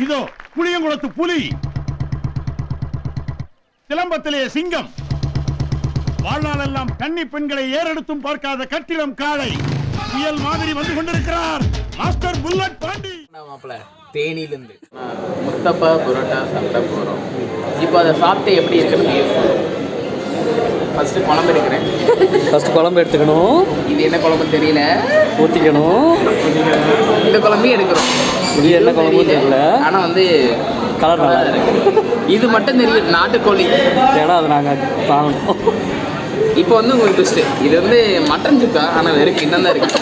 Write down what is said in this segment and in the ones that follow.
இதோ புளியங்குளத்து புலி, சிலம்பத்திலே சிங்கம், வாழ்நாளெல்லாம் கன்னி பெண்களை ஏறெடுத்தும் பார்க்காத கட்டிடம் காளை, புயல் மாதிரி வந்து கொண்டிருக்கிறார் மாஸ்டர் புல்லட் பாண்டி. தேனியிலிருந்து முஸ்தபா புரோட்டா சாப்பிட போகிறோம். இப்போ அதை சாப்பிட்டு எப்படி இருக்குன்னு ஃபஸ்ட்டு குழம்பு எடுக்கிறேன். ஃபஸ்ட்டு குழம்பு எடுத்துக்கணும். இது என்ன குழம்புன்னு தெரியல, ஊற்றிக்கணும். இந்த குழம்பையும் எடுக்கிறோம். இது என்ன குழம்பு தெரியல, ஆனால் வந்து கலர் நல்லா இருக்கு. இது மட்டும் தெரியும் நாட்டுக்கோழி, ஏன்னா அதை நாங்கள் வாங்கணும். இப்போ வந்து உங்களுக்கு ட்விஸ்ட்டு, இது வந்து மட்டன் சுக்கா, ஆனால் வெறும் கிண்ணம் தான் இருக்குது.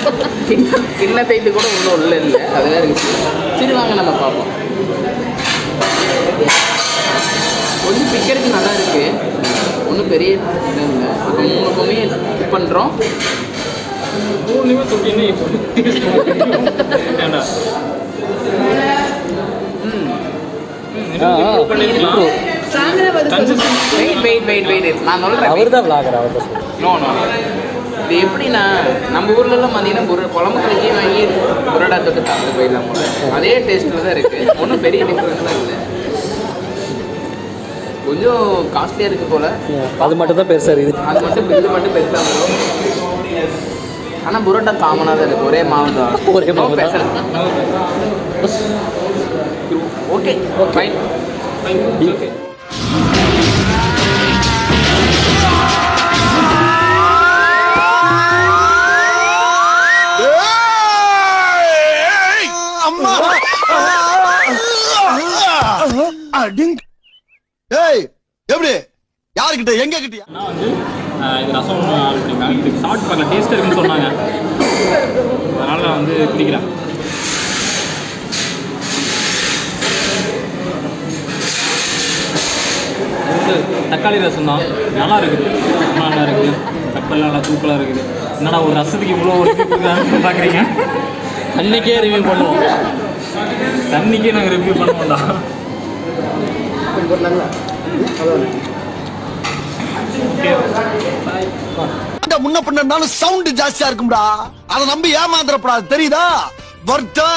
கிண்ண தைத்து கூட ஒன்றும் உள்ள இல்லை, அது வேறு இருக்குது. சரி வாங்க நம்ம பார்ப்போம். கொஞ்சம் பிக்கிறதுக்கு நல்லா இருக்குது, ஒன்றும் பெரிய இது இல்லை. இப்போ 3 பொம்மையை குக் பண்ணுறோம். நான் சொல்கிறேன், அவர் தான் விளாகர். அவர் தான் நோ இது எப்படின்னா, நம்ம ஊர்லலாம் பார்த்தீங்கன்னா குழம்பு கழிச்சி வாங்கி புரோட்டா தொட்டு சாப்பிட்டு போயிடலாம் போல, அதே டேஸ்ட்டில் தான் இருக்குது. ஒன்றும் பெரிய டிஃப்ரென்ஸ்லாம் இல்லை, கொஞ்சம் காஸ்ட்லியாக இருக்குது போல். அது மட்டும் தான் பெருசாக இருக்குது, அது மட்டும் இது மட்டும் பெருசாக வரும். ஆனால் புரோட்டா காமனாக தான் இருக்குது, ஒரே மாவு தான், ஒரே மாவு தான். Okay fine okay. எப்படி யாருக்கிட்ட எங்க கிட்டியா வந்து இது ரசம் அப்படின்னா இதுக்கு சாப்பிட்டு பார்க்கல, டேஸ்ட் இருக்குன்னு சொன்னாங்க, அதனால நான் வந்து குடிக்கிறேன். தக்காளி ரசம் தான், நல்லா இருக்குது, நல்லா இருக்குது. பெப்பர்லாம் நல்லா தூக்கலாக இருக்குது. என்னடா ஒரு ரசத்துக்கு இவ்வளோ ஒரு பார்க்குறீங்க? அன்றைக்கே ரிவ்யூ பண்ணுவோம், தண்ணிக்கே நாங்கள் ரிவ்யூ பண்ணுவோம்டா. முன்ன பின்னாலும் சவுண்ட் ஜாஸ்தியா இருக்கும்டா, அதை நம்பி ஏமாந்துடப்படாது, தெரியுதா? வர்த்தா